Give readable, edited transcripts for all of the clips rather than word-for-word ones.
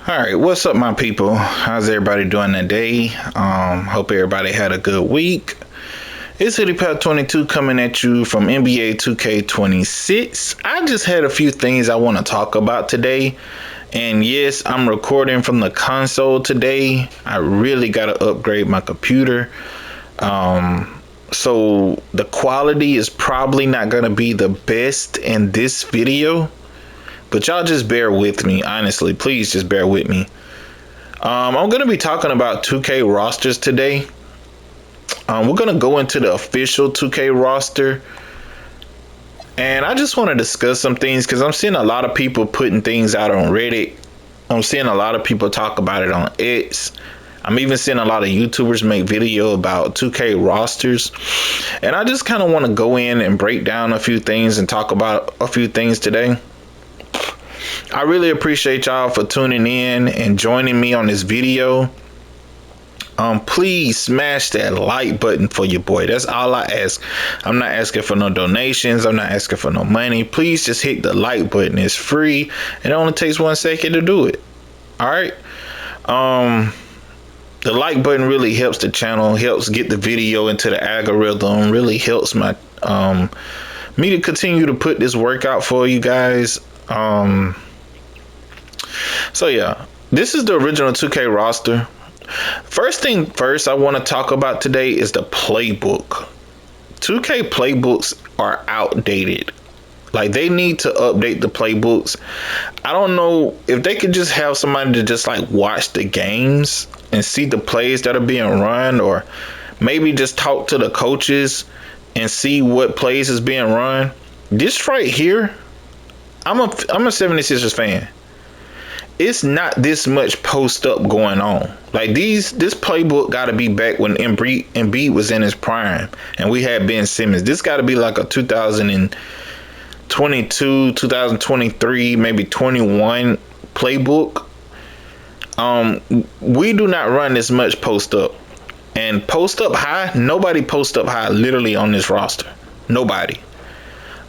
All right, what's up, my people? How's everybody doing today? Hope everybody had a good week. It's HoodiePal22 coming at you from NBA 2K26. I just had a few things I want to talk about today. And yes, I'm recording from the console today. I really got to upgrade my computer. So the quality is probably not going to be the best in this video. But y'all just bear with me, honestly. Please just bear with me. I'm going to be talking about 2K rosters today. We're going to go into the official 2K roster. And I just want to discuss some things because I'm seeing a lot of people putting things out on Reddit. I'm seeing a lot of people talk about it on X. I'm even seeing a lot of YouTubers make video about 2K rosters. And I just kind of want to go in and break down a few things and talk about a few things today. I really appreciate y'all for tuning in and joining me on this video. Please smash that like button for your boy. That's all I ask. I'm not asking for no donations. I'm not asking for no money. Please just hit the like button. It's free. It only takes 1 second to do it. All right. The like button really helps the channel, helps get the video into the algorithm, really helps my me to continue to put this work out for you guys. So yeah, this is the original 2K roster. First thing first I want to talk about today is the playbook. 2K playbooks are outdated. Like, they need to update the playbooks. I don't know if they could just have somebody to just like watch the games and see the plays that are being run, or maybe just talk to the coaches and see what plays is being run. This right here, I'm a 76ers fan. It's not this much post up going on. Like, this playbook got to be back when Embiid was in his prime and we had Ben Simmons. This got to be like a 2022, 2023, maybe 21 playbook. We do not run this much post up. And post up high, nobody post up high literally on this roster. Nobody.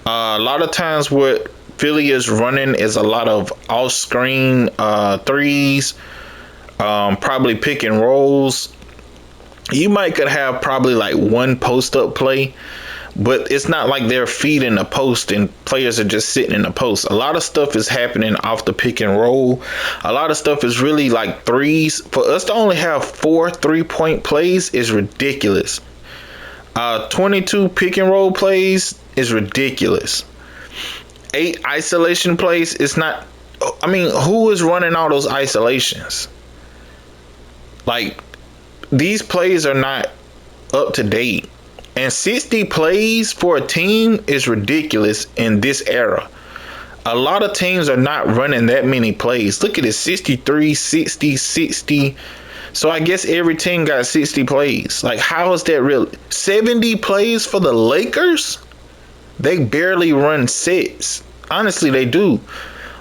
A lot of times what Philly is running is a lot of off-screen threes, probably pick and rolls. You might could have probably like one post-up play, but it's not like they're feeding the post and players are just sitting in the post. A lot of stuff is happening off the pick and roll. A lot of stuff is really like threes. For us to only have 4 3-point plays is ridiculous. 22 pick and roll plays is ridiculous. 8 isolation plays, it's not. I mean, who is running all those isolations? Like, these plays are not up to date. And 60 plays for a team is ridiculous in this era. A lot of teams are not running that many plays. Look at it, 63, 60, 60. So I guess every team got 60 plays. Like, how is that real? 70 plays for the Lakers? They barely run sets. Honestly, they do.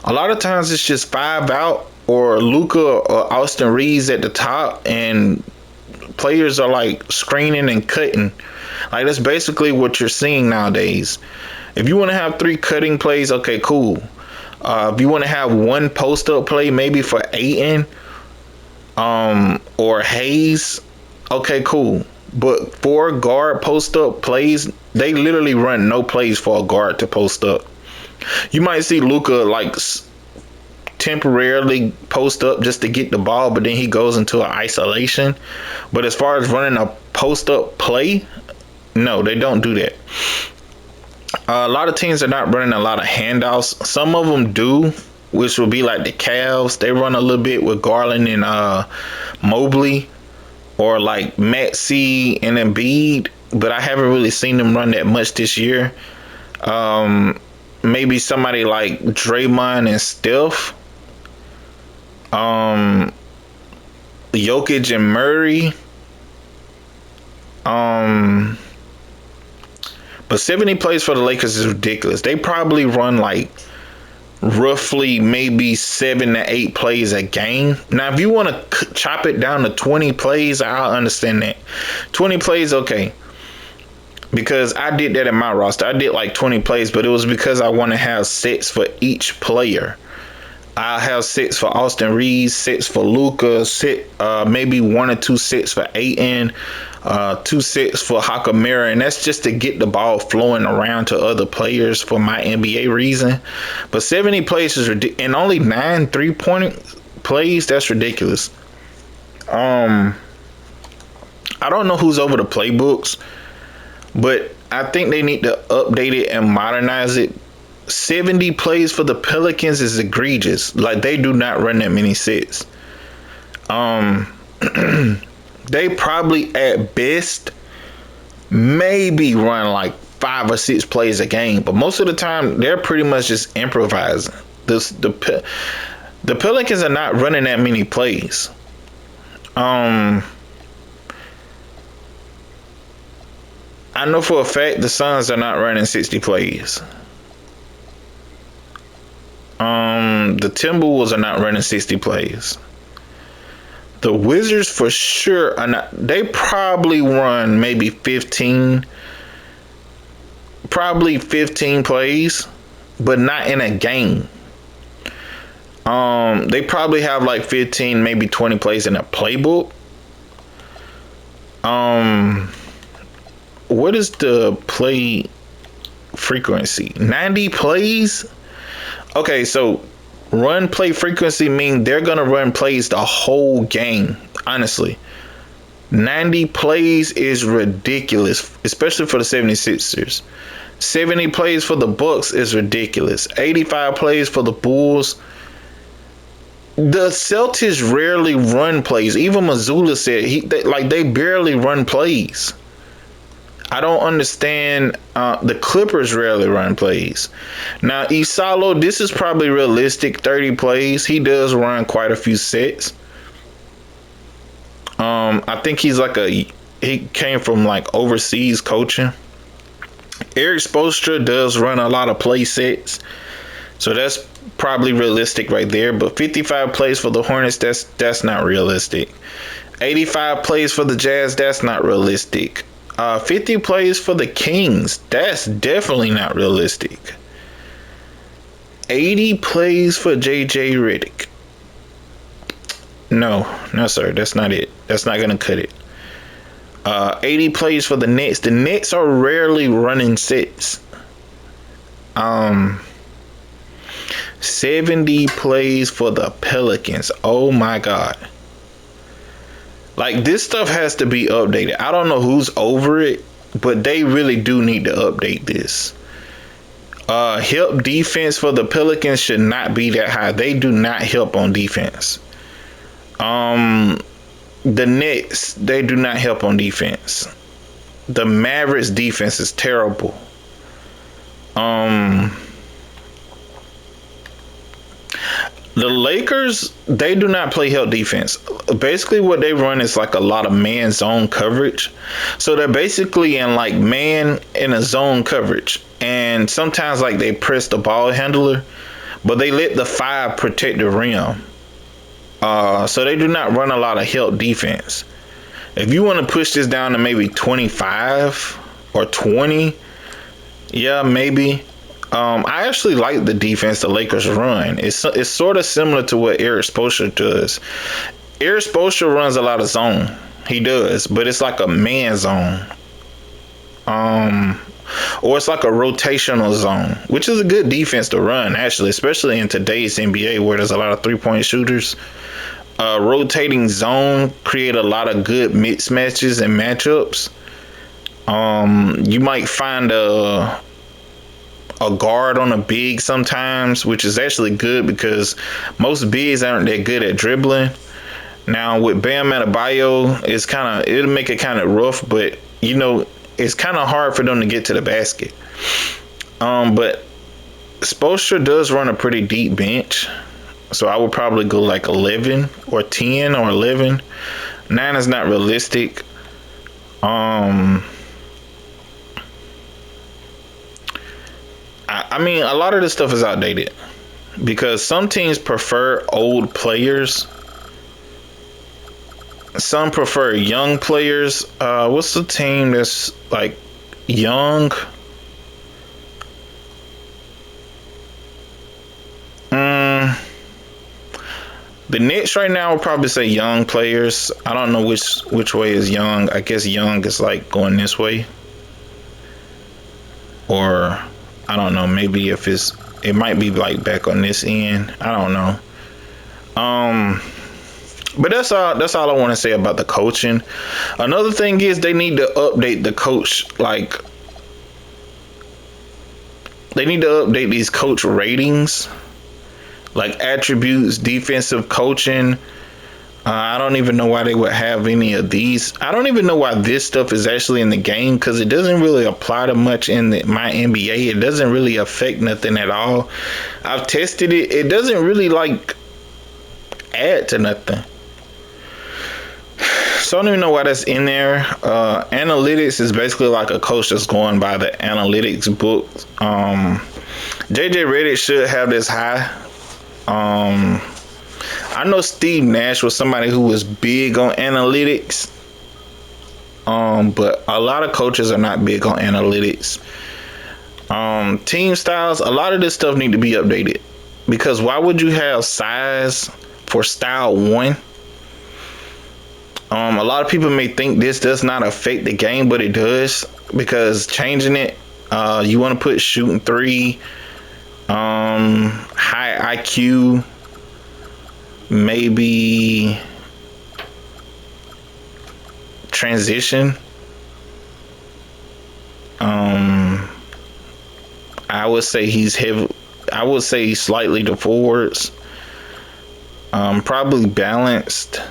A lot of times it's just 5 out or Luka or Austin Reeves at the top, and players are like screening and cutting. Like, that's basically what you're seeing nowadays. If you want to have 3 cutting plays, okay, cool. If you want to have 1 post-up play, maybe for Ayton or Hayes, okay, cool. But 4 guard post-up plays, they literally run no plays for a guard to post up. You might see Luka like temporarily post up just to get the ball, but then he goes into an isolation. But as far as running a post-up play, no, they don't do that. A lot of teams are not running a lot of handoffs. Some of them do, which will be like the Cavs. They run a little bit with Garland and Mobley, or like Maxey and Embiid, but I haven't really seen them run that much this year. Maybe somebody like Draymond and Steph, Jokic and Murray. But 70 plays for the Lakers is ridiculous. They probably run like roughly maybe 7 to 8 plays a game. Now, if you want to chop it down to 20 plays, I'll understand that. 20 plays, okay. Because I did that in my roster. I did like 20 plays, but it was because I want to have sets for each player. I have sets for Austin Reeves, sets for Luca, maybe 1 or 2 sets for Ayton, 2 sets for Hakamura, and that's just to get the ball flowing around to other players for my NBA reason. But 70 plays is ridiculous, and only 9 3-point plays. That's ridiculous. I don't know who's over the playbooks, but I think they need to update it and modernize it. 70 plays for the Pelicans is egregious. Like, they do not run that many sets. They probably at best maybe run like 5 or 6 plays a game, but most of the time they're pretty much just improvising. The Pelicans are not running that many plays. I know for a fact the Suns are not running 60 plays. The Timberwolves are not running 60 plays. The Wizards for sure are not. They probably run maybe 15 plays, but not in a game. They probably have like 15, maybe 20 plays in a playbook. What is the play frequency? 90 plays? Okay, so run play frequency mean they're going to run plays the whole game, honestly. 90 plays is ridiculous, especially for the 76ers. 70 plays for the Bucks is ridiculous. 85 plays for the Bulls. The Celtics rarely run plays. Even Mazzulla said they barely run plays. I don't understand. The Clippers rarely run plays. Now, Isalo, this is probably realistic. 30 plays. He does run quite a few sets. I think he came from like overseas coaching. Eric Spoelstra does run a lot of play sets, so that's probably realistic right there. But 55 plays for the Hornets, that's not realistic. 85 plays for the Jazz, that's not realistic. 50 plays for the Kings, that's definitely not realistic. 80 plays for JJ Redick. No, sir, that's not it. That's not gonna cut it. 80 plays for the Nets. The Nets are rarely running sets. 70 plays for the Pelicans. Oh my God. Like, this stuff has to be updated. I don't know who's over it, but they really do need to update this. Help defense for the Pelicans should not be that high. They do not help on defense. The Nets, they do not help on defense. The Mavericks defense is terrible. The Lakers, they do not play help defense. Basically, what they run is like a lot of man zone coverage. So they're basically in like man in a zone coverage. And sometimes like they press the ball handler, but they let the 5 protect the rim. So they do not run a lot of help defense. If you want to push this down to maybe 25 or 20, yeah, maybe. I actually like the defense the Lakers run. It's sort of similar to what Eric Spoelstra does. Eric Spoelstra runs a lot of zone. He does, but it's like a man zone. Or it's like a rotational zone, which is a good defense to run, actually, especially in today's NBA where there's a lot of 3-point shooters. Rotating zone create a lot of good mismatches and matchups. You might find a guard on a big sometimes, which is actually good because most bigs aren't that good at dribbling. Now with Bam Adebayo, it'll make it kind of rough, but it's kind of hard for them to get to the basket. But Spoelstra does run a pretty deep bench, so I would probably go like 11 or 10 or 11. 9 is not realistic. I mean, a lot of this stuff is outdated because some teams prefer old players. Some prefer young players. What's the team that's like young? The Knicks right now would probably say young players. I don't know which way is young. I guess young is like going this way, or I don't know. Maybe if it might be like back on this end. I don't know. But that's all I want to say about the coaching. Another thing is they need to update the coach. Like they need to update these coach ratings, like attributes, defensive coaching. I don't even know why they would have any of these. I don't even know why this stuff is actually in the game, because it doesn't really apply to much in my NBA. It doesn't really affect nothing at all. I've tested it. It doesn't really like add to nothing. So I don't even know why that's in there. Analytics is basically like a coach that's going by the analytics book. JJ Redick should have this high. I know Steve Nash was somebody who was big on analytics. But a lot of coaches are not big on analytics. Team styles, a lot of this stuff need to be updated. Because why would you have size for style 1? A lot of people may think this does not affect the game, but it does, because changing it, you want to put shooting 3, high IQ, maybe transition. I would say he's heavy. I would say slightly to forwards. Probably balanced.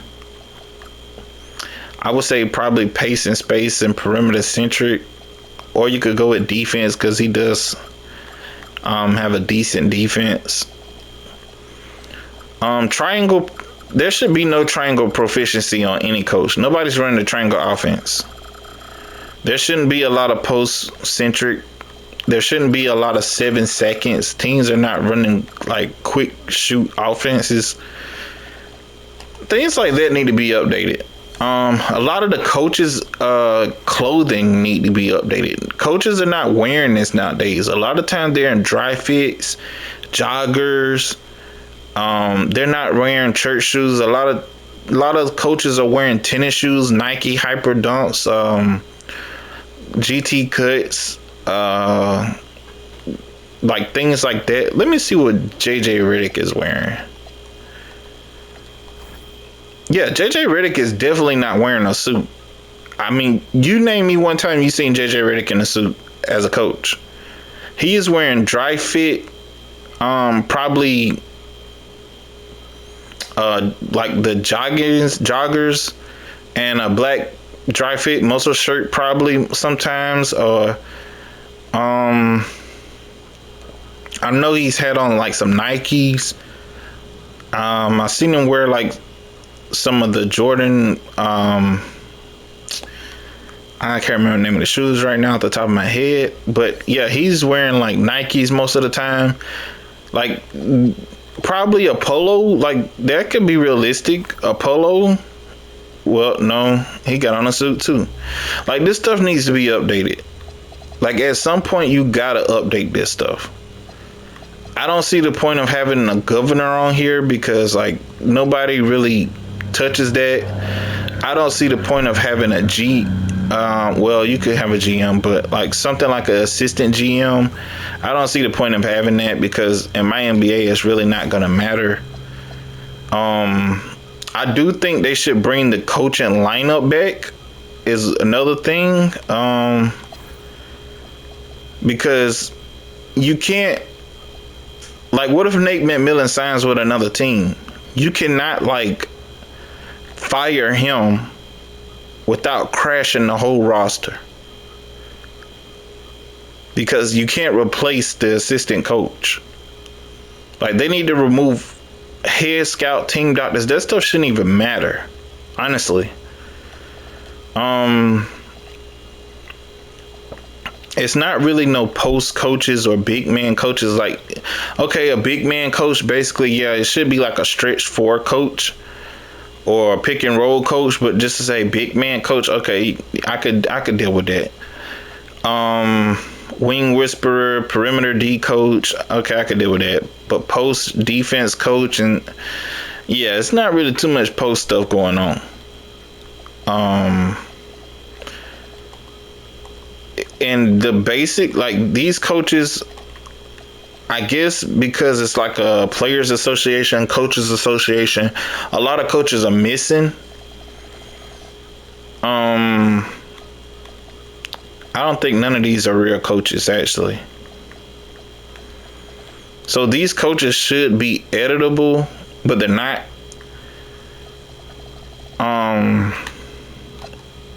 I would say probably pace and space and perimeter centric, or you could go with defense, because he does have a decent defense. Triangle. There should be no triangle proficiency on any coach. Nobody's running the triangle offense. There shouldn't be a lot of post centric. There shouldn't be a lot of 7 seconds. Teams are not running like quick shoot offenses. Things like that need to be updated. A lot of the coaches' clothing need to be updated. Coaches are not wearing this nowadays. A lot of times they're in dry fits, joggers. They're not wearing church shoes. A lot of coaches are wearing tennis shoes, Nike Hyper Dunks, GT cuts, like things like that. Let me see what JJ Redick is wearing. Yeah, JJ Redick is definitely not wearing a suit. I mean, you name me one time you seen JJ Redick in a suit as a coach. He is wearing dry fit, probably like the joggers, and a black dry fit muscle shirt probably sometimes. I know he's had on like some Nikes. I seen him wear like some of the Jordan, I can't remember the name of the shoes right now at the top of my head, but yeah, he's wearing like Nikes most of the time. Like probably a polo, like that could be realistic. A polo. Well, no, he got on a suit too. Like this stuff needs to be updated. Like at some point you gotta update this stuff. I don't see the point of having a governor on here, because like nobody really touches that. I don't see the point of having a well, you could have a GM, but like something like an assistant GM, I don't see the point of having that, because in my NBA it's really not gonna matter. I do think they should bring the coaching lineup back, is another thing, because you can't, like, what if Nate McMillan signs with another team? You cannot like fire him without crashing the whole roster, because you can't replace the assistant coach. Like they need to remove head scout, team doctors. That stuff shouldn't even matter, honestly. It's not really no post coaches or big man coaches. Like, okay, a big man coach, basically, yeah, it should be like a stretch 4 coach or a pick and roll coach, but just to say big man coach, okay, I could deal with that. Wing whisperer, perimeter D coach, okay, I could deal with that. But post defense coach, and Yeah, it's not really too much post stuff going on. Um, and the basic, like these coaches, I guess because it's like a players association, coaches association, a lot of coaches are missing. Um, I don't think none of these are real coaches actually. So these coaches should be editable, but they're not. Um,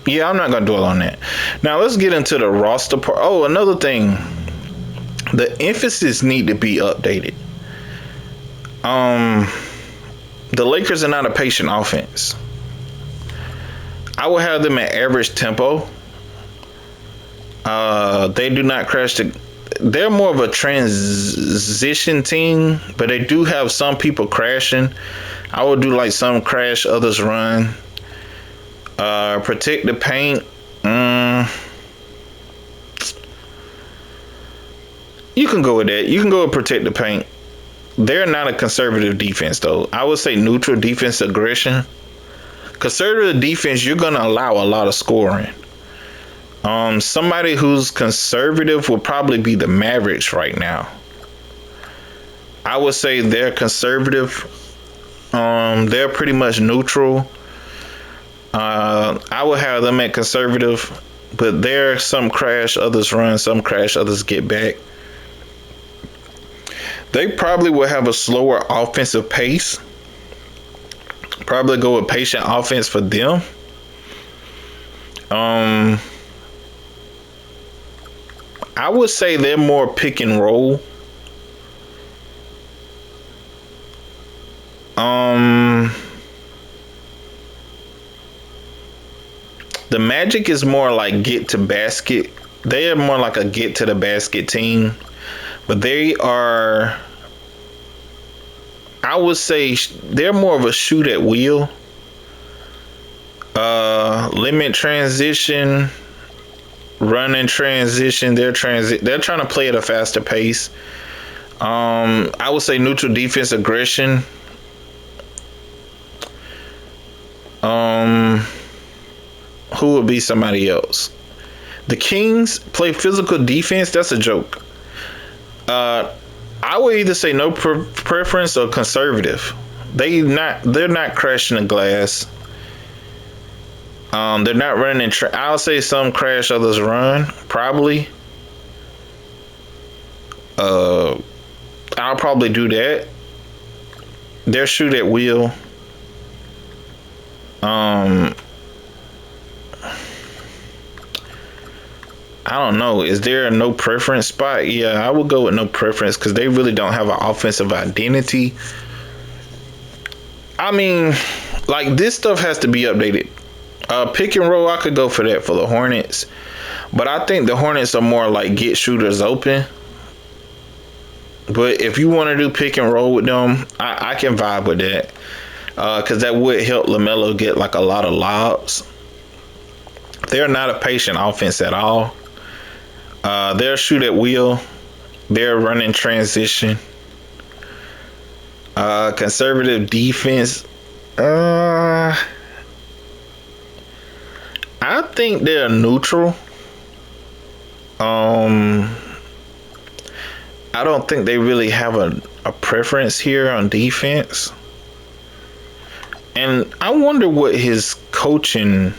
yeah, I'm not gonna dwell on that. Now let's get into the roster part. Oh, another thing, the emphasis need to be updated. Um, the Lakers are not a patient offense. I will have them at average tempo. They do not crash the. They're more of a transition team, but they do have some people crashing. I would do like some crash, others run. Protect the paint. You can go with that. You can go with protect the paint. They're not a conservative defense, though. I would say neutral defense aggression. Conservative defense, you're going to allow a lot of scoring. Somebody who's conservative would probably be the Mavericks right now. I would say they're conservative. They're pretty much neutral. I would have them at conservative, but they're some crash, others run, some crash, others get back. They probably will have a slower offensive pace. Probably go with patient offense for them. I would say they're more pick and roll. The Magic is more like get to basket. They are more like a get to the basket team, but they are. I would say they're more of a shoot at will. Limit transition, run in transition. They're trying to play at a faster pace. I would say neutral defense aggression. Who would be somebody else? The Kings play physical defense. That's a joke. I would either say no preference or conservative. They're not crashing the glass. They're not running. I'll say some crash, others run. Probably. I'll probably do that. They're shoot at will. I don't know. Is there a no preference spot? Yeah, I would go with no preference because they really don't have an offensive identity. I mean, like this stuff has to be updated. Pick and roll, I could go for that for the Hornets. But I think the Hornets are more like get shooters open. But if you want to do pick and roll with them, I can vibe with that. Because that would help LaMelo get like a lot of lobs. They're not a patient offense at all. They'll shoot at will. They're running transition. Conservative defense. I think they're neutral. I don't think they really have a preference here on defense. And I wonder what his coaching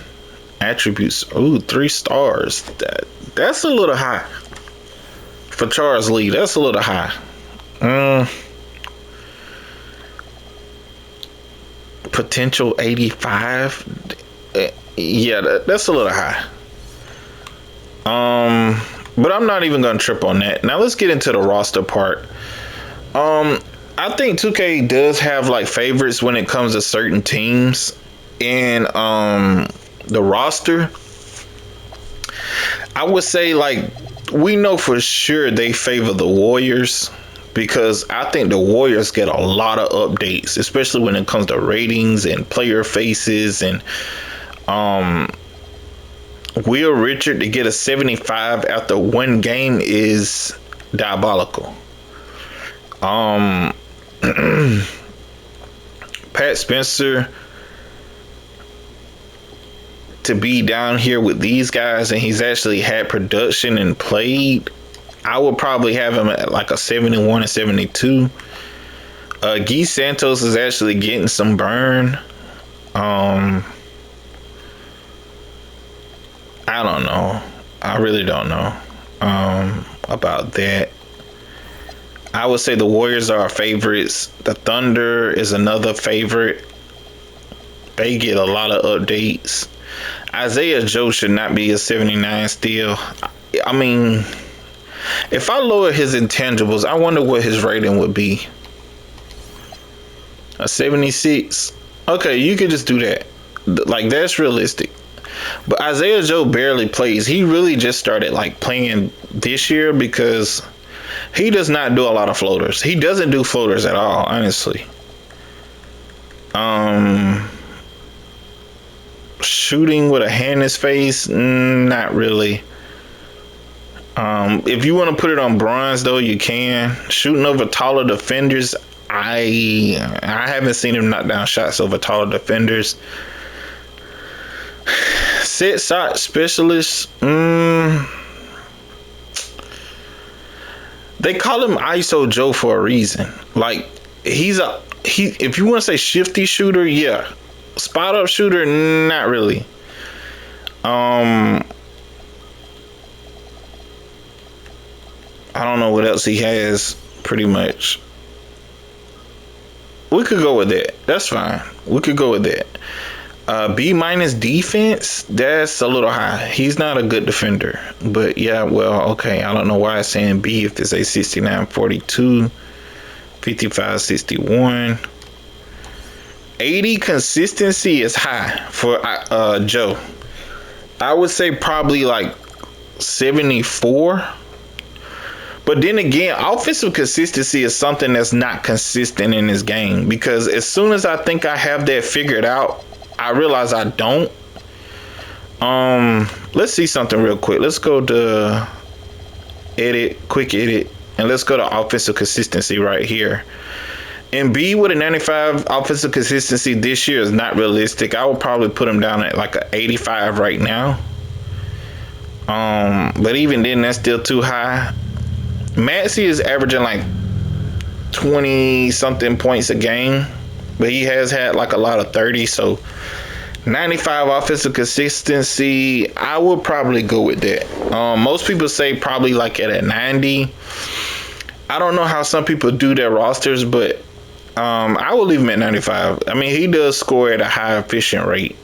attributes. Ooh, 3 stars. That's a little high. For Charles Lee, that's a little high. Potential 85. Yeah, that's a little high. But I'm not even gonna trip on that. Now let's get into the roster part. I think 2K does have like favorites when it comes to certain teams in the roster. I would say like we know for sure they favor the Warriors because I think the Warriors get a lot of updates, especially when it comes to ratings and player faces and Will Richard to get a 75 after one game is diabolical. Pat Spencer to be down here with these guys, and he's actually had production and played, I would probably have him at like a 71 and 72. Guy Santos is actually getting some burn. I don't know. I really don't know about that. I would say the Warriors are our favorites. The Thunder is another favorite. They get a lot of updates. Isaiah Joe should not be a 79 still. I mean, if I lower his intangibles, I wonder what his rating would be. A 76? Okay, you could just do that. Like, that's realistic. But Isaiah Joe barely plays. He really just started like playing this year because he does not do a lot of floaters. He doesn't do floaters at all, honestly. Shooting with a hand in his face, not really. If you want to put it on bronze, though, you can. Shooting over taller defenders, I haven't seen him knock down shots over taller defenders. Set shot specialist, they call him ISO Joe for a reason. Like, if you want to say shifty shooter, yeah. Spot up shooter, not really. I don't know what else he has, pretty much. We could go with that. That's fine. We could go with that. B- defense, that's a little high. He's not a good defender. But yeah, well, okay. I don't know why it's saying B if it's a 69-42, 55-61. 80 consistency is high for Joe. I would say probably like 74. But then again, offensive consistency is something that's not consistent in this game, because as soon as I think I have that figured out, I realize I don't. Let's see something real quick. Let's go to quick edit, and let's go to offensive consistency right here. And B with a 95 offensive consistency this year is not realistic. I would probably put him down at like an 85 right now. But even then, that's still too high. Maxey is averaging like 20 something points a game, but he has had like a lot of 30. So 95 offensive consistency, I would probably go with that. Most people say probably like at a 90. I don't know how some people do their rosters, but I will leave him at 95. I mean, he does score at a high efficient rate.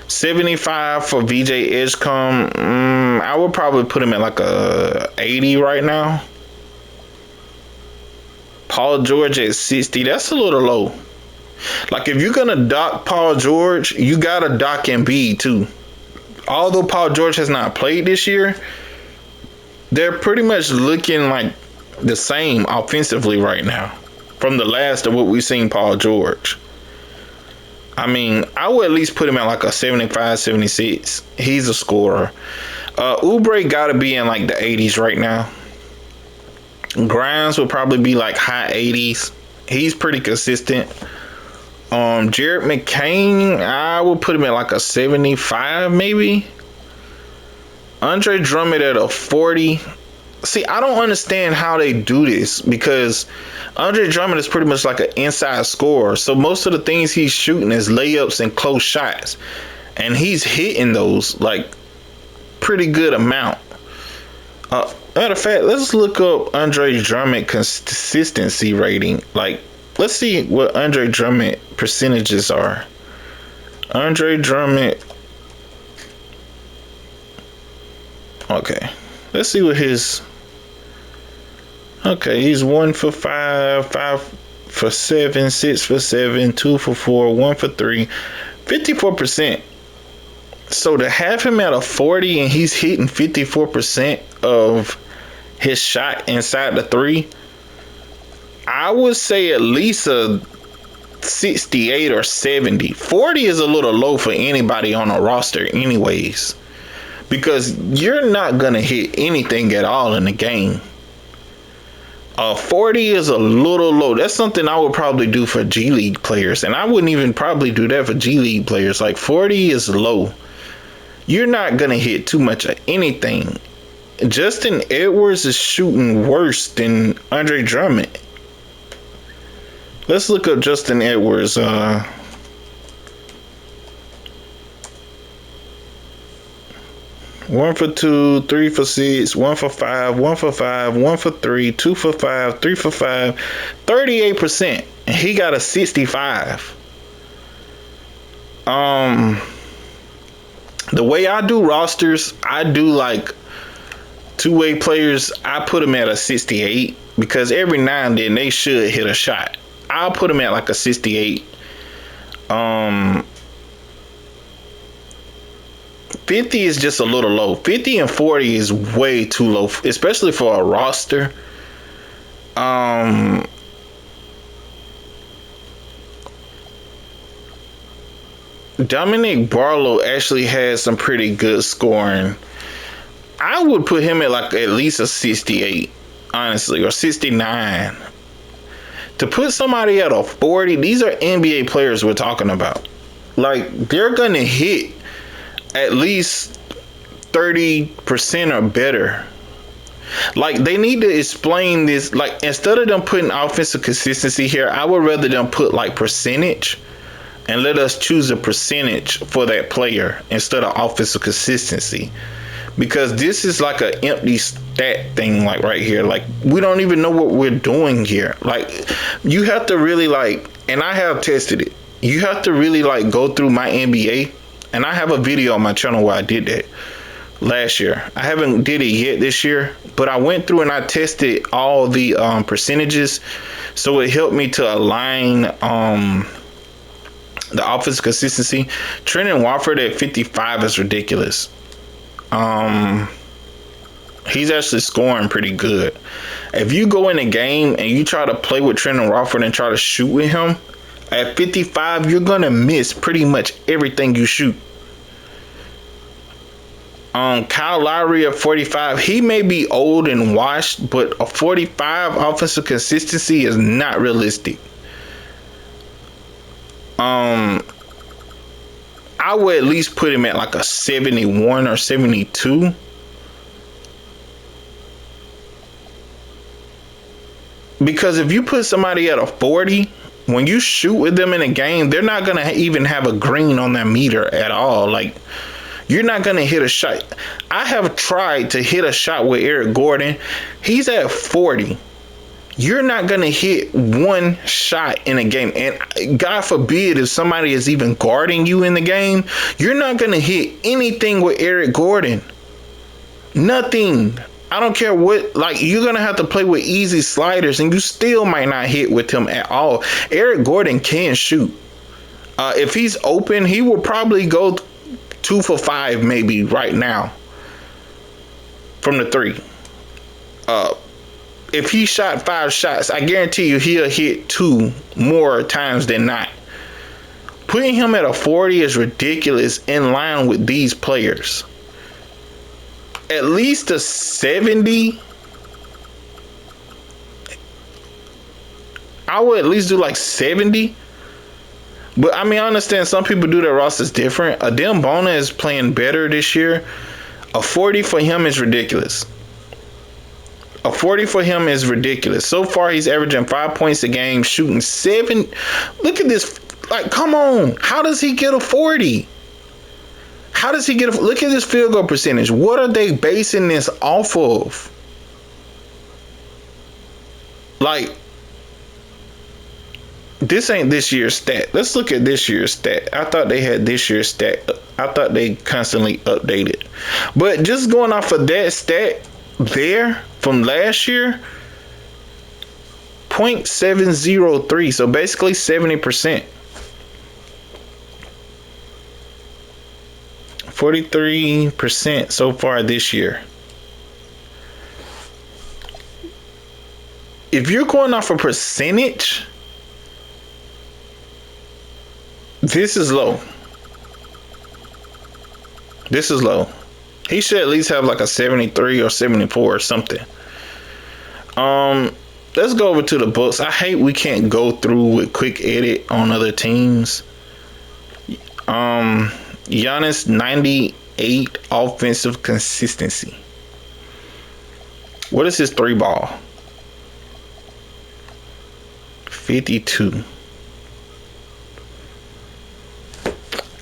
75 for VJ Edgecombe. I would probably put him at like a 80 right now. Paul George at 60. That's a little low. Like, if you're gonna dock Paul George, you gotta dock Embiid too. Although Paul George has not played this year, they're pretty much looking like the same offensively right now from the last of what we've seen Paul George. I mean, I would at least put him at like a 75, 76. He's a scorer. Oubre gotta be in like the 80s right now. Grimes will probably be like high 80s. He's pretty consistent. Jared McCain, I would put him at like a 75 maybe. Andre Drummond at a 40. See, I don't understand how they do this, because Andre Drummond is pretty much like an inside scorer. So most of the things he's shooting is layups and close shots. And he's hitting those like pretty good amount. Matter of fact, let's look up Andre Drummond consistency rating. Like, let's see what Andre Drummond percentages are. Andre Drummond. Okay. Let's see what his. Okay, he's 1 for 5, 5 for 7, 6 for 7, 2 for 4, 1 for 3, 54%. So to have him at a 40 and he's hitting 54% of his shot inside the 3, I would say at least a 68 or 70. 40 is a little low for anybody on a roster anyways, because you're not going to hit anything at all in the game. 40 is a little low. That's something I would probably do for G League players, and I wouldn't even probably do that for G League players. Like 40 is low. You're not gonna hit too much of anything. Justin Edwards is shooting worse than Andre Drummond. Let's look up Justin Edwards. 1 for 2, 3 for 6, 1 for 5, 1 for 5, 1 for 3, 2 for 5, 3 for 5, 38%. And he got a 65. The way I do rosters, I do like two-way players. I put them at a 68 because every now and then they should hit a shot. I'll put them at like a 68. 50 is just a little low. 50 and 40 is way too low, especially for a roster. Dominic Barlow actually has some pretty good scoring. I would put him at like at least a 68, honestly, or 69. To put somebody at a 40, these are NBA players we're talking about. Like, they're going to hit at least 30% or better. Like, they need to explain this. Like, instead of them putting offensive consistency here, I would rather them put like percentage and let us choose a percentage for that player instead of offensive consistency. Because this is like an empty stat thing, like right here. Like, we don't even know what we're doing here. Like, you have to really like, and I have tested it. You have to really like go through my NBA, and I have a video on my channel where I did that last year. I haven't did it yet this year, but I went through and I tested all the percentages, so it helped me to align the offensive consistency. Trendon Watford at 55 is ridiculous. He's actually scoring pretty good. If you go in a game and you try to play with Trendon Watford and try to shoot with him, at 55, you're going to miss pretty much everything you shoot. Kyle Lowry at 45, he may be old and washed, but a 45 offensive consistency is not realistic. I would at least put him at like a 71 or 72. Because if you put somebody at a 40, when you shoot with them in a game, they're not going to even have a green on their meter at all. Like, you're not going to hit a shot. I have tried to hit a shot with Eric Gordon. He's at 40. You're not going to hit one shot in a game. And God forbid if somebody is even guarding you in the game, you're not going to hit anything with Eric Gordon. Nothing. I don't care what. Like, you're going to have to play with easy sliders, and you still might not hit with him at all. Eric Gordon can shoot. If he's open, he will probably go 2 for 5 maybe right now from the 3. If he shot 5 shots, I guarantee you he'll hit 2 more times than not. Putting him at a 40 is ridiculous in line with these players. At least a 70. I would at least do like 70. But I mean, I understand some people do their rosters different. Adem Bona is playing better this year. A 40 for him is ridiculous. A 40 for him is ridiculous. So far, he's averaging 5 points a game, shooting 7. Look at this. Like, come on. How does he get a 40? How does he get a... Look at this field goal percentage. What are they basing this off of? Like, this ain't this year's stat. Let's look at this year's stat. I thought they had this year's stat. I thought they constantly updated. But just going off of that stat there from last year, 0.703. So basically 70%. 43% so far this year. If you're going off a percentage, this is low. This is low. He should at least have like a 73 or 74 or something. let's go over to the books. I hate we can't go through with quick edit on other teams. Giannis 98 offensive consistency. What is his three ball? 52.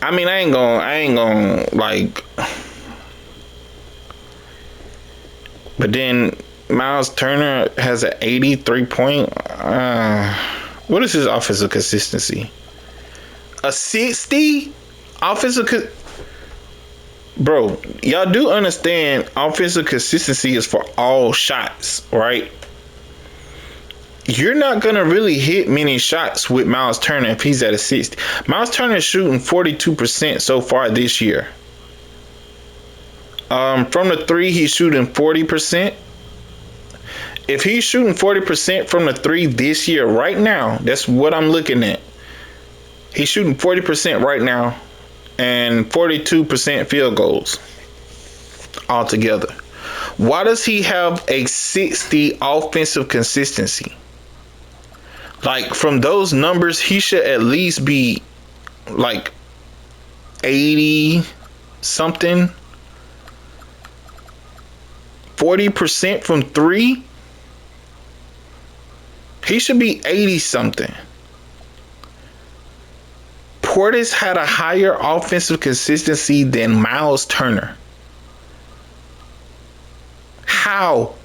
I mean, I ain't gonna like. But then Miles Turner has an 83 point. What is his offensive consistency? A 60 offensive. Bro, y'all do understand offensive consistency is for all shots, right? You're not gonna really hit many shots with Miles Turner if he's at a 60. Miles Turner is shooting 42% so far this year. From the three, he's shooting 40%. If he's shooting 40% from the three this year, right now, that's what I'm looking at. He's shooting 40% right now and 42% field goals altogether. Why does he have a 60 offensive consistency? Like, from those numbers, he should at least be like 80 something. 40% from three. He should be 80 something. Portis had a higher offensive consistency than Miles Turner. How?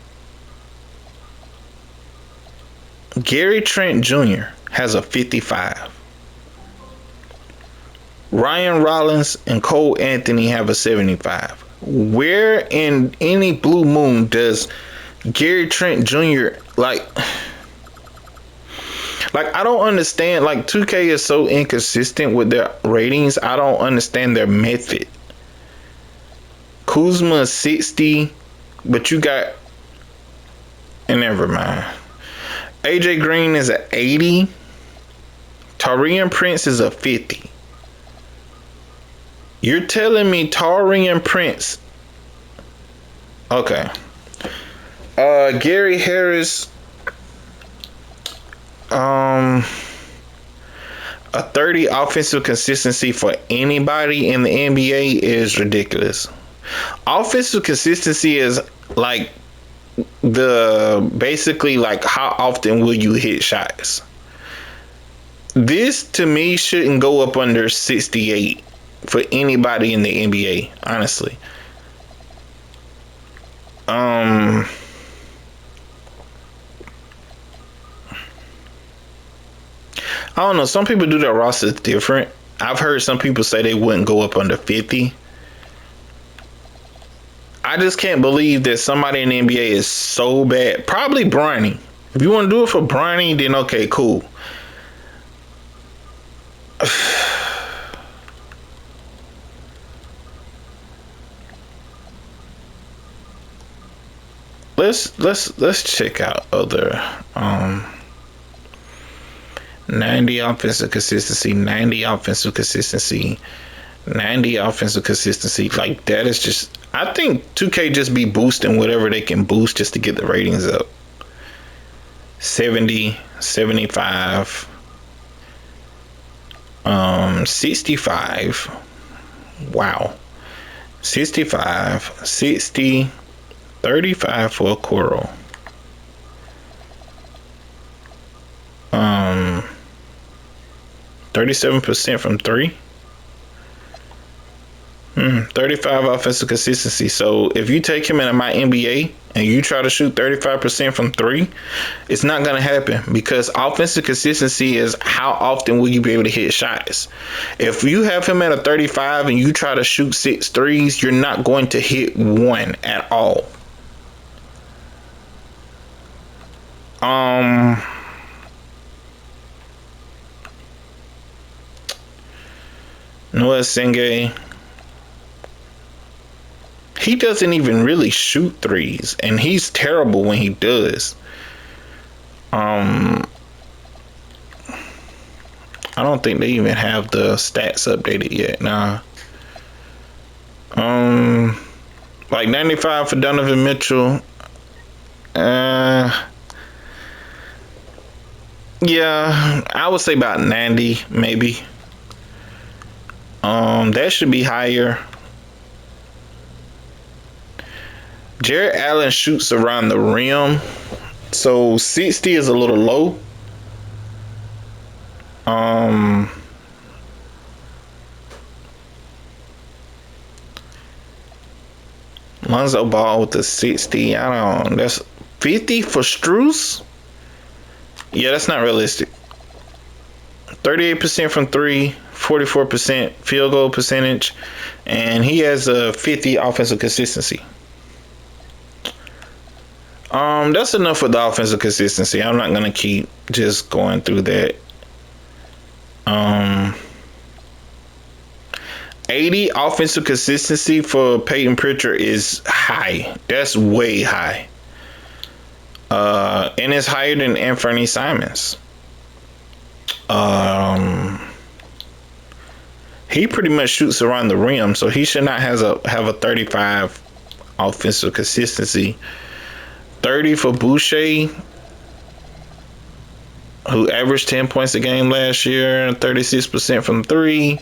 Gary Trent Jr. has a 55. Ryan Rollins and Cole Anthony have a 75. Where in any blue moon does Gary Trent Jr. like I don't understand. Like, 2K is so inconsistent with their ratings. I don't understand their method. Kuzma 60, but you got, and never mind. AJ Green is a 80. Taurean Prince is a 50. You're telling me Taurean Prince? Okay. Gary Harris. A 30 offensive consistency for anybody in the NBA is ridiculous. Offensive consistency is like basically like how often will you hit shots. This to me shouldn't go up under 68 for anybody in the NBA, honestly. I don't know. Some people do their rosters different. I've heard some people say they wouldn't go up under 50. I just can't believe that somebody in the NBA is so bad. Probably Bronny. If you want to do it for Bronny, then okay, cool. Let's check out other 90 offensive consistency, 90 offensive consistency, 90 offensive consistency. Like, that is just, I think 2K just be boosting whatever they can boost just to get the ratings up. 70, 75, 65. Wow. 65, 60, 35 for a Coral. 37% from three. 35 offensive consistency. So if you take him into my NBA and you try to shoot 35% from three, it's not going to happen, because offensive consistency is how often will you be able to hit shots. If you have him at a 35 and you try to shoot 6 threes, you're not going to hit one at all. Noah Senge, he doesn't even really shoot threes, and he's terrible when he does. I don't think they even have the stats updated yet. Nah. Like 95 for Donovan Mitchell. Yeah, I would say about 90, maybe. That should be higher. Jared Allen shoots around the rim, so 60 is a little low. Um, Lonzo Ball with the 60. I don't. That's 50 for Strus. Yeah, that's not realistic. 38% from three, 44% field goal percentage, and he has a 50 offensive consistency. That's enough for the offensive consistency. I'm not gonna keep just going through that. Um, 80 offensive consistency for Peyton Pritchard is high. That's way high. And it's higher than Anthony Simons. He pretty much shoots around the rim, so he should not have a 35 offensive consistency. 30 for Boucher, who averaged 10 points a game last year, 36% from three.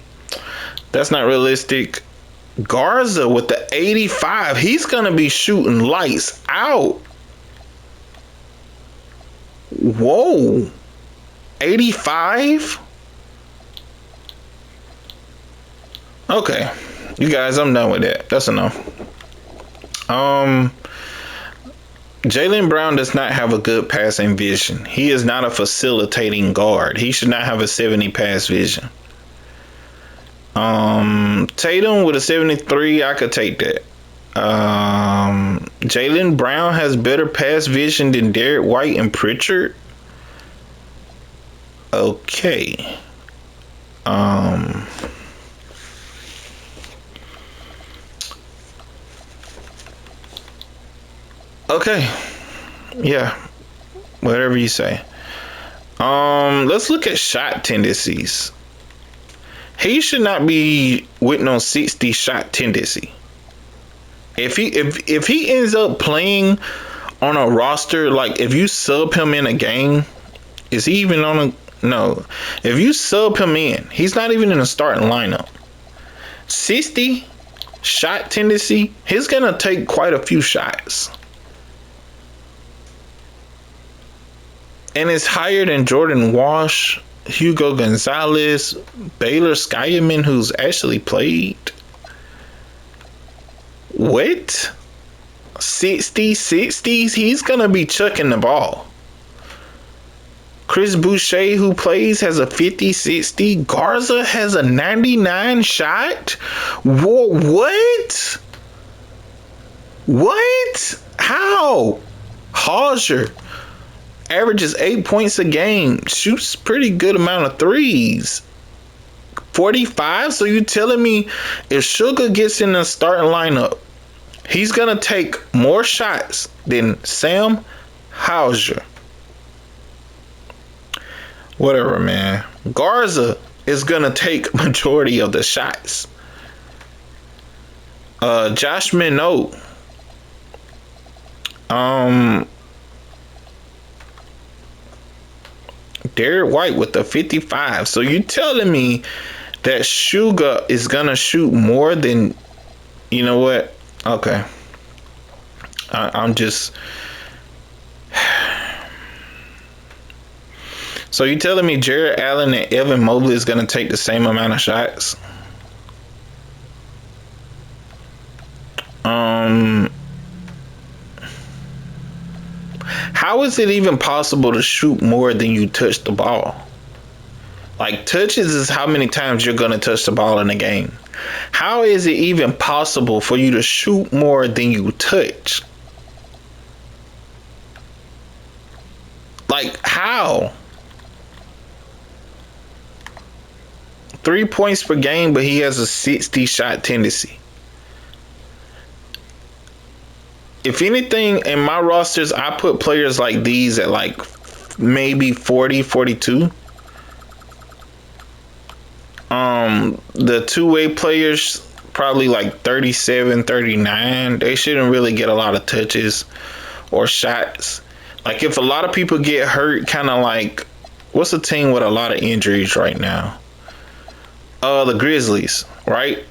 That's not realistic. Garza with the 85, he's gonna be shooting lights out. Whoa, 85. Okay, you guys, I'm done with that. That's enough. Jaylen Brown does not have a good passing vision. He is not a facilitating guard. He should not have a 70 pass vision. Tatum with a 73, I could take that. Jaylen Brown has better pass vision than Derek White and Pritchard. Okay. Okay. Yeah. Whatever you say. Let's look at shot tendencies. He should not be with no 60 shot tendency. If he ends up playing on a roster, like if you sub him in a game, is he even on a no? If you sub him in, he's not even in the starting lineup. 60 shot tendency, he's gonna take quite a few shots. And it's higher than Jordan Walsh, Hugo Gonzalez, Baylor Skyman, who's actually played. What? 60s? He's going to be chucking the ball. Chris Boucher, who plays, has a 50-60. Garza has a 99 shot. Whoa, what? What? How? Hauser averages 8 points a game, shoots pretty good amount of threes. 45. So you telling me if Sugar gets in the starting lineup, he's gonna take more shots than Sam Hauser? Whatever, man. Garza is gonna take majority of the shots. Josh Minot. Derek White with the 55. So you telling me that Sugar is gonna shoot more than, you know what? Okay. I'm just. So you telling me Jared Allen and Evan Mobley is gonna take the same amount of shots? How is it even possible to shoot more than you touch the ball? Like, touches is how many times you're going to touch the ball in a game. How is it even possible for you to shoot more than you touch? Like, how? 3 points per game, but he has a 60 shot tendency. If anything, in my rosters, I put players like these at like maybe 40, 42. The two-way players, probably like 37, 39. They shouldn't really get a lot of touches or shots. Like if a lot of people get hurt, kind of like What's a team with a lot of injuries right now? The Grizzlies, right?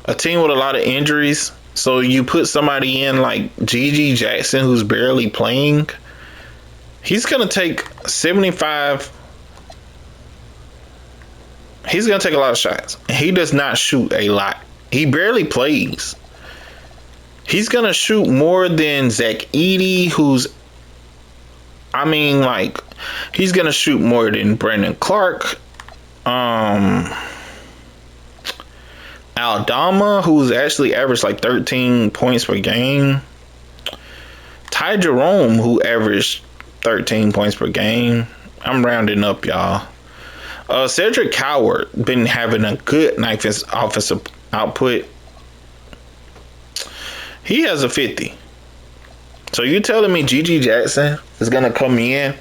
A team with a lot of injuries. So you put somebody in like Gigi Jackson, who's barely playing. He's gonna take 75. He's gonna take a lot of shots. He does not shoot a lot. He barely plays. He's gonna shoot more than Zach Edey, who's, I mean, like, he's gonna shoot more than Brandon Clark. Aldama, who's actually averaged like 13 points per game. Ty Jerome, who averaged 13 points per game. I'm rounding up, y'all. Cedric Coward been having a good offensive output. He has a 50. So you telling me Gigi Jackson is gonna come in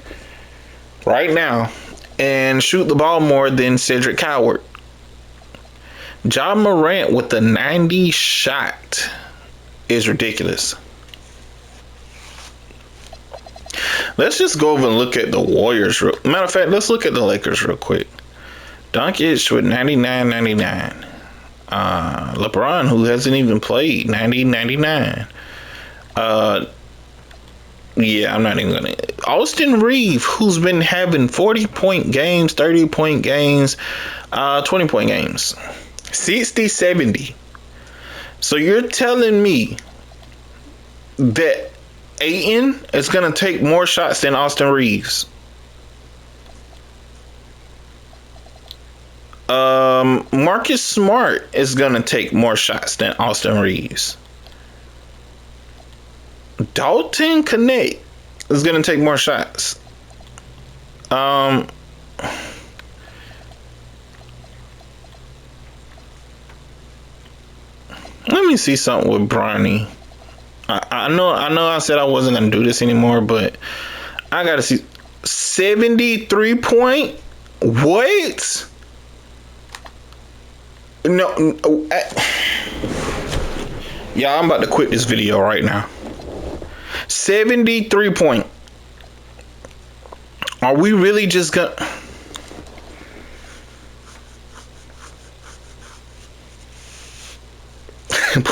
right now and shoot the ball more than Cedric Coward? Ja Morant with the 90 shot is ridiculous. Let's just go over and look at the Warriors. Matter of fact, let's look at the Lakers real quick. Doncic with 99-99. LeBron, who hasn't even played, 90-99. Yeah, I'm not even gonna. Austin Reeves, who's been having 40-point games, 30-point games, 20-point games, 60-70. So you're telling me that Ayton is gonna take more shots than Austin Reeves? Marcus Smart is gonna take more shots than Austin Reeves. Dalton Connect is gonna take more shots. Let me see something with Bronny. I know I said I wasn't gonna do this anymore, but I gotta see 73 point. What? No, yeah, I'm about to quit this video right now. 73 point. Are we really just gonna?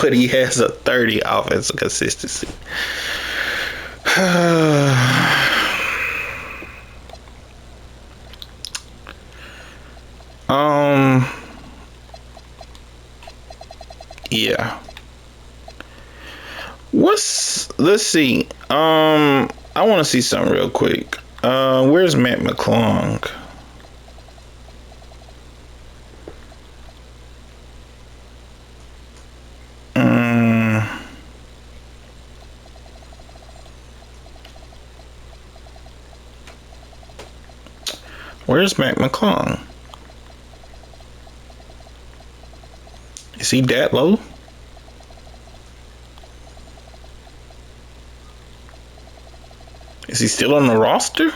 But he has a 30 offensive consistency. Yeah. Let's see. I want to see something real quick. Where's Matt McClung? Where's Matt McClung? Is he that low? Is he still on the roster?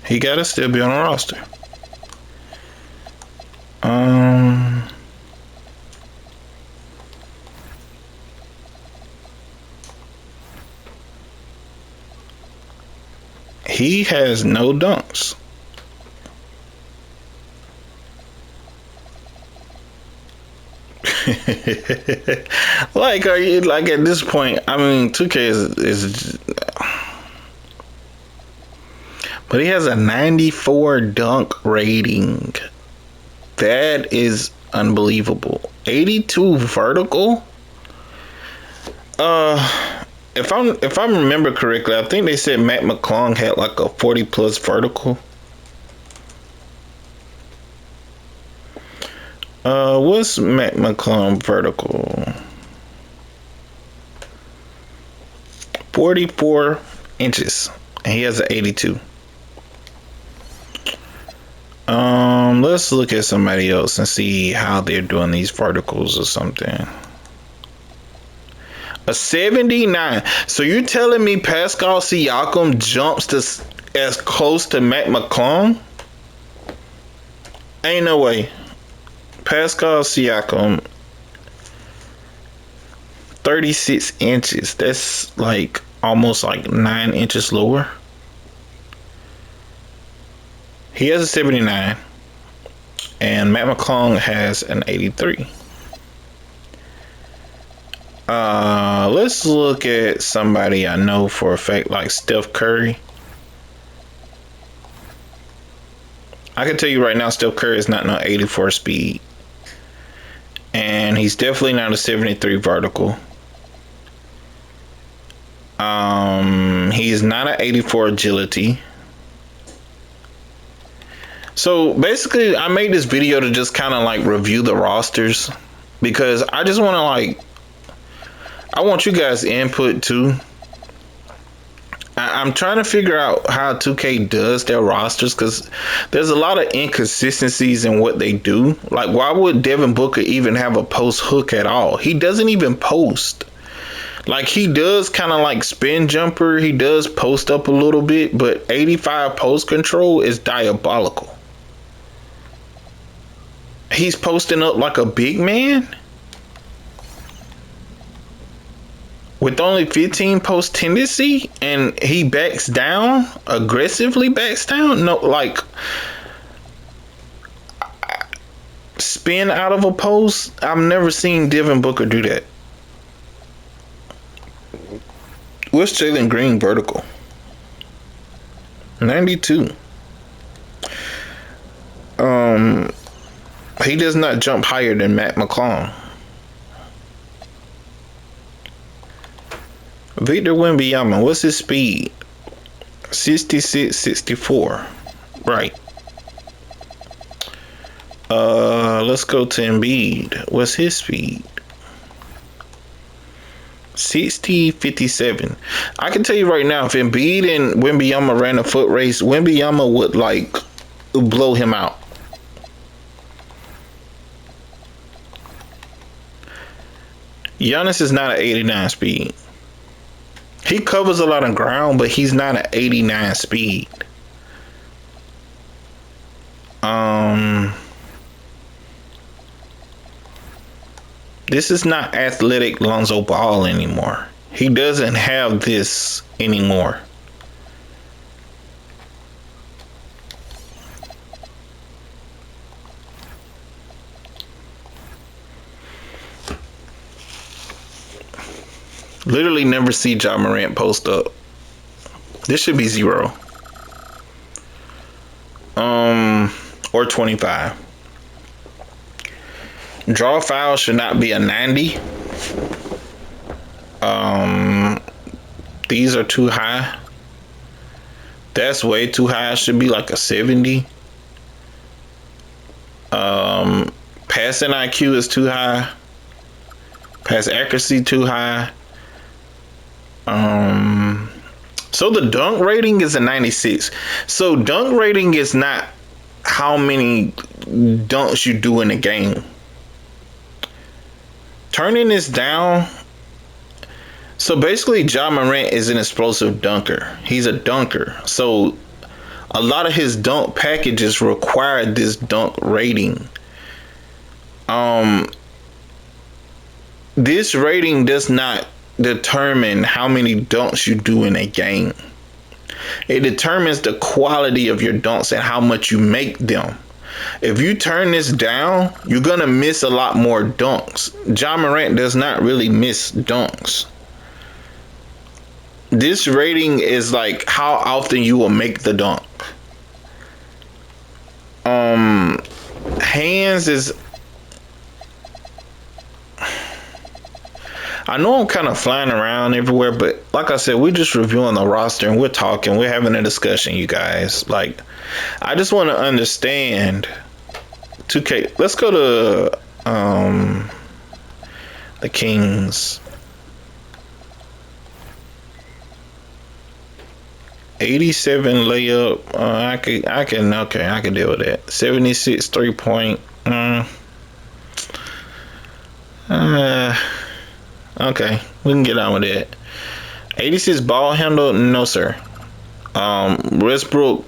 He gotta still be on the roster. He has no dunks. Like, are you like at this point? I mean, 2K is but he has a 94 dunk rating. That is unbelievable. 82 vertical. If I remember correctly, I think they said Matt McClung had like a 40 plus vertical. What's Matt McClung vertical? 44 inches. And he has an 82. Let's look at somebody else and see how they're doing these verticals or something. A 79. So you're telling me Pascal Siakam jumps to as close to Matt McClung? Ain't no way. Pascal Siakam, 36 inches. That's like almost like 9 inches lower. He has a 79, and Matt McClung has an 83. Let's look at somebody I know for a fact, like Steph Curry. I can tell you right now, Steph Curry is not no 84 speed, and he's definitely not a 73 vertical. He's not an 84 agility. So basically, I made this video to just kind of like review the rosters, because I just want to I want you guys input too. I'm trying to figure out how 2K does their rosters, because there's a lot of inconsistencies in what they do. Like, why would Devin Booker even have a post hook at all? He doesn't even post. Like, he does kind of like spin jumper. He does post up a little bit, but 85 post control is diabolical. He's posting up like a big man with only 15 post tendency, and he backs down, aggressively backs down. No, like, spin out of a post. I've never seen Devin Booker do that. What's Jalen Green vertical? 92. He does not jump higher than Matt McClung. Victor Wembanyama, what's his speed? 66, 64. Right. Let's go to Embiid. What's his speed? 60, 57. I can tell you right now, if Embiid and Wembanyama ran a foot race, Wembanyama would like blow him out. Giannis is not an 89 speed. He covers a lot of ground, but he's not an 89 speed. This is not athletic Lonzo Ball anymore. He doesn't have this anymore. Literally never see Ja Morant post up. This should be 0. Or 25. Draw foul should not be a 90. These are too high. That's way too high. It should be like a 70. Passing IQ is too high. Pass accuracy too high. So the dunk rating is a 96. So dunk rating is not how many dunks you do in a game. Turning this down. So basically, Ja Morant is an explosive dunker. He's a dunker. So a lot of his dunk packages require this dunk rating. This rating does not determine how many dunks you do in a game. It determines the quality of your dunks and how much you make them. If you turn this down, you're gonna miss a lot more dunks. Ja Morant does not really miss dunks. This rating is like how often you will make the dunk. Hands is, I know I'm kind of flying around everywhere, but like I said, we're just reviewing the roster and we're talking, we're having a discussion, you guys. Like, I just want to understand 2K. Let's go to the Kings. 87 layup. I can deal with that. 76 3-point. Okay, we can get on with that. 86 ball handle, no sir. Westbrook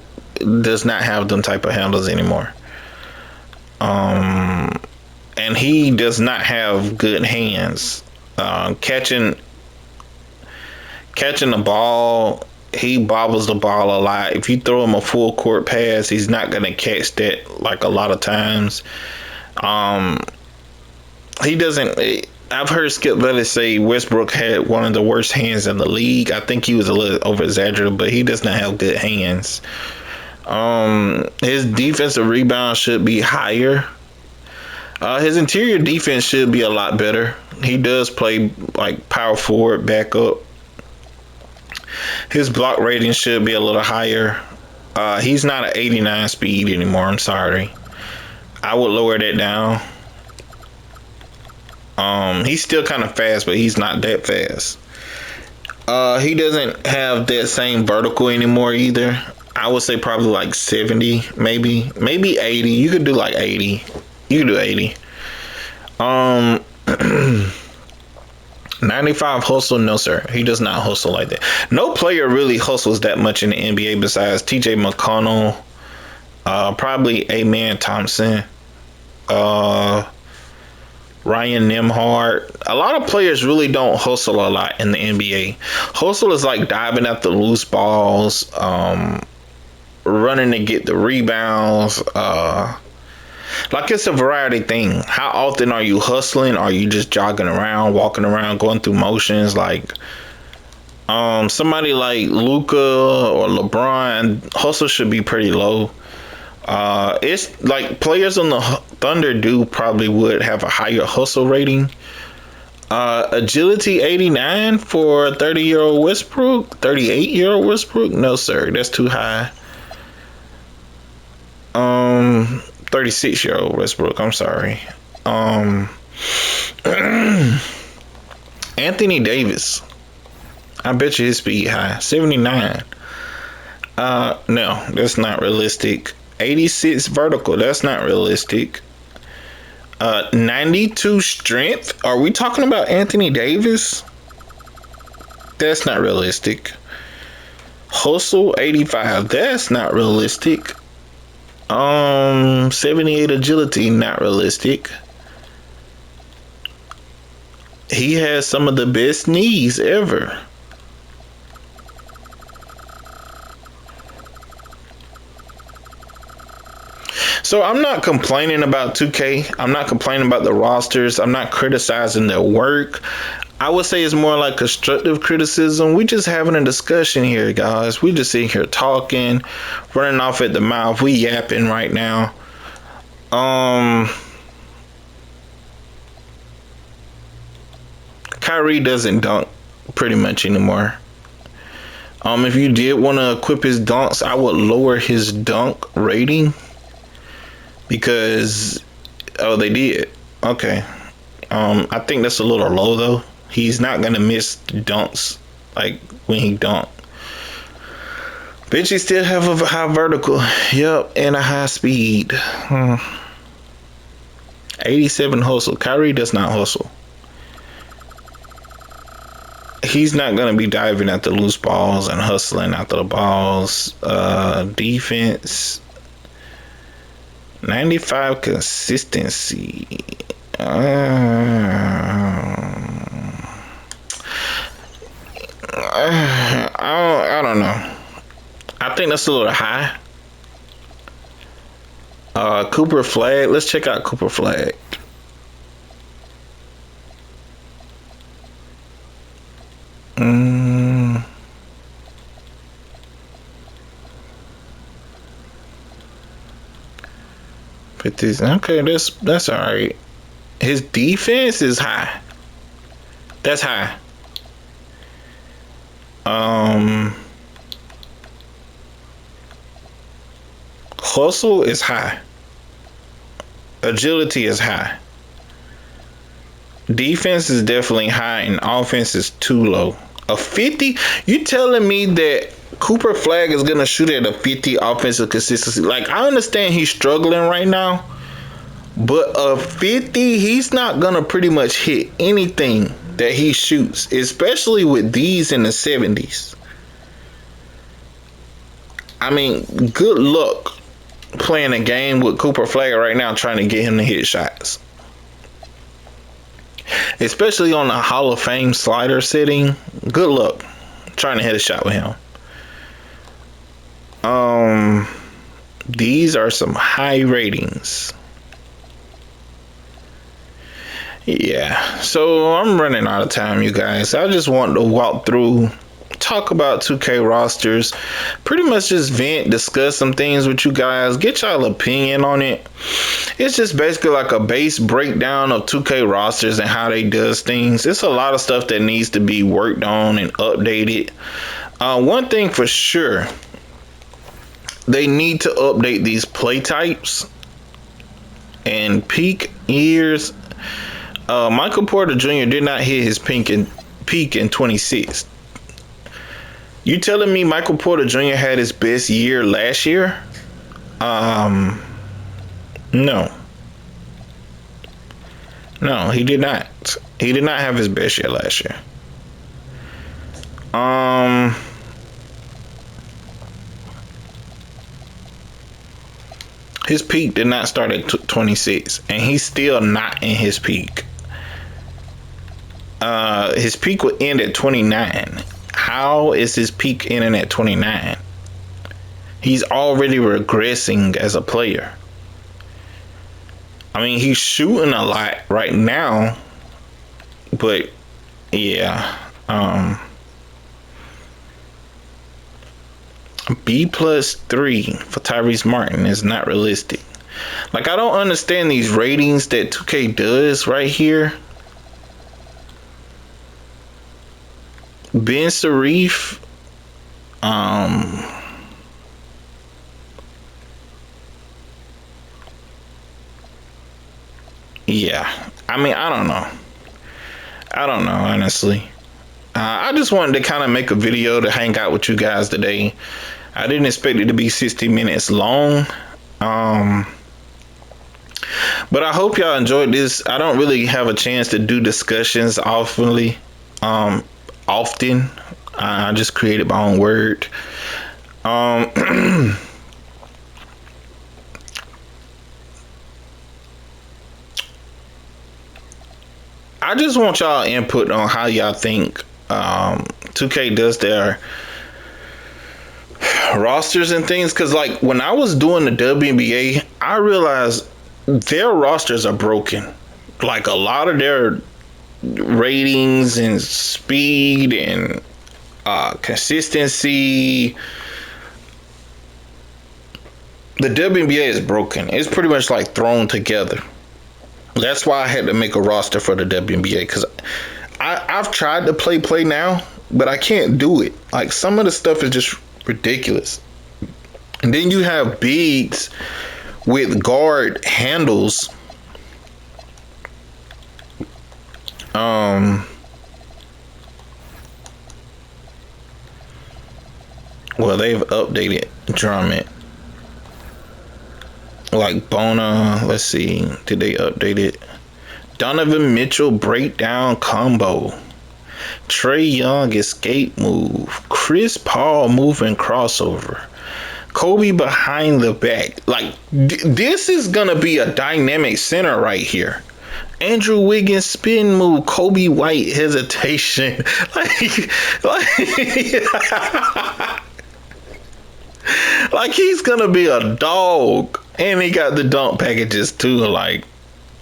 does not have them type of handles anymore. And he does not have good hands. Catching Catching the ball, he bobbles the ball a lot. If you throw him a full court pass, he's not gonna catch that like a lot of times. Um, he doesn't. I've heard Skip Bayless say Westbrook had one of the worst hands in the league. I think he was a little over exaggerated, but he does not have good hands. His defensive rebound should be higher. His interior defense should be a lot better. He does play like power forward, backup. His block rating should be a little higher. He's not an 89 speed anymore. I'm sorry. I would lower that down. He's still kind of fast, but he's not that fast. He doesn't have that same vertical anymore either. I would say probably like 70, maybe 80. You could do like 80. You could do 80. 95 hustle, no sir. He does not hustle like that. No player really hustles that much in the NBA besides TJ McConnell, probably Amen Thompson, Ryan Nembhard. A lot of players really don't hustle a lot in the NBA. Hustle is like diving at the loose balls, running to get the rebounds. Like it's a variety thing. How often are you hustling? Are you just jogging around, walking around, going through motions? Like somebody like Luka or LeBron, hustle should be pretty low. It's like players on the Thunder probably would have a higher hustle rating. Agility 89 for a 30-year-old Westbrook, 38-year-old Westbrook. No sir, that's too high. 36-year-old Westbrook. I'm sorry. Anthony Davis. I bet you his speed high. 79. No, that's not realistic. 86 vertical. That's not realistic. 92 strength. Are we talking about Anthony Davis? That's not realistic. Hustle 85. That's not realistic. 78 agility, not realistic. He has some of the best knees ever. So I'm not complaining about 2K. I'm not complaining about the rosters. I'm not criticizing their work. I would say it's more like constructive criticism. We just having a discussion here, guys. We just sitting here talking, running off at the mouth. We yapping right now. Kyrie doesn't dunk pretty much anymore. If you did want to equip his dunks, I would lower his dunk rating because they did. Okay. I think that's a little low though. He's not gonna miss dunks like when he dunk. Bitches still have a high vertical. Yep, and a high speed. 87 hustle. Kyrie does not hustle. He's not gonna be diving at the loose balls and hustling after the balls. Defense 95 consistency. I don't know. I think that's a little high. Cooper Flag. Let's check out Cooper Flag. Okay, that's all right. His defense is high. That's high. Hustle is high. Agility is high. Defense is definitely high, and offense is too low. A 50? You telling me that Cooper Flag is gonna shoot at a 50 offensive consistency? Like, I understand he's struggling right now, but a 50, he's not gonna pretty much hit anything that he shoots, especially with these in the 70s. I mean, good luck playing a game with Cooper Flag right now trying to get him to hit shots. Especially on a Hall of Fame slider setting. Good luck. trying to hit a shot with him. These are some high ratings. Yeah, so I'm running out of time, you guys. I just want to walk through, talk about 2K rosters, pretty much just vent, discuss some things with you guys, get y'all opinion on it. It's just basically like a base breakdown of 2K rosters and how they does things. It's a lot of stuff that needs to be worked on and updated. One thing for sure, they need to update these play types and peak years. Michael Porter Jr. did not hit his peak in 26. You telling me Michael Porter Jr. had his best year last year? No. No, he did not. He did not have his best year last year. His peak did not start at 26, and he's still not in his peak. His peak would end at 29. How is his peak ending at 29? He's already regressing as a player. I mean, he's shooting a lot right now, but yeah. B+3 for Tyrese Martin is not realistic. Like, I don't understand these ratings that 2K does right here. Ben Sharif, yeah. I mean, I don't know, honestly. I just wanted to kind of make a video to hang out with you guys today. I didn't expect it to be 60 minutes long. But I hope y'all enjoyed this. I don't really have a chance to do discussions often. I just created my own word. I just want y'all input on how y'all think 2K does their rosters and things, because like when I was doing the WNBA, I realized their rosters are broken. Like a lot of their ratings and speed and consistency, the WNBA is broken. It's pretty much like thrown together. That's why I had to make a roster for the WNBA, because I've tried to play now, but I can't do it. Like, some of the stuff is just ridiculous. And then you have bigs with guard handles. Well, they've updated Drummond. Like Bona, let's see, did they update it? Donovan Mitchell breakdown combo. Trae Young escape move. Chris Paul moving crossover. Kobe behind the back. Like, this is gonna be a dynamic center right here. Andrew Wiggins spin move. Kobe White hesitation. Like he's gonna be a dog. And he got the dunk packages too. Like,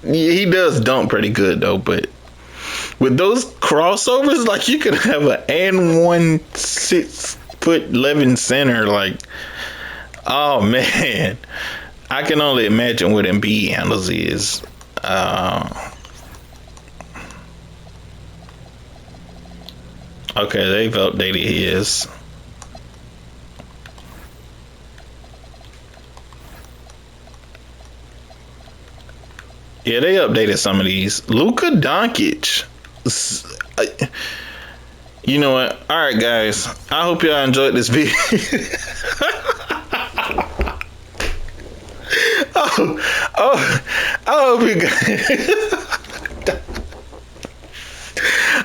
he does dunk pretty good though, but with those crossovers, like, you could have an and 6'11" center. Like, oh man, I can only imagine what Embiid handles is. Okay, they've updated his. Yeah, they updated some of these. Luka Doncic. You know what? All right, guys. I hope y'all enjoyed this video. I hope you guys.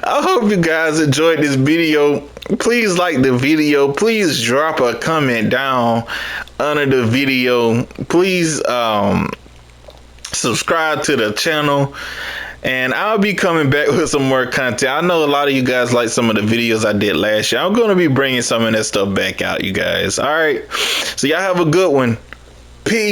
I hope you guys enjoyed this video. Please like the video. Please drop a comment down under the video. Please subscribe to the channel. And I'll be coming back with some more content. I know a lot of you guys like some of the videos I did last year. I'm going to be bringing some of that stuff back out, you guys. All right. So y'all have a good one. Peace.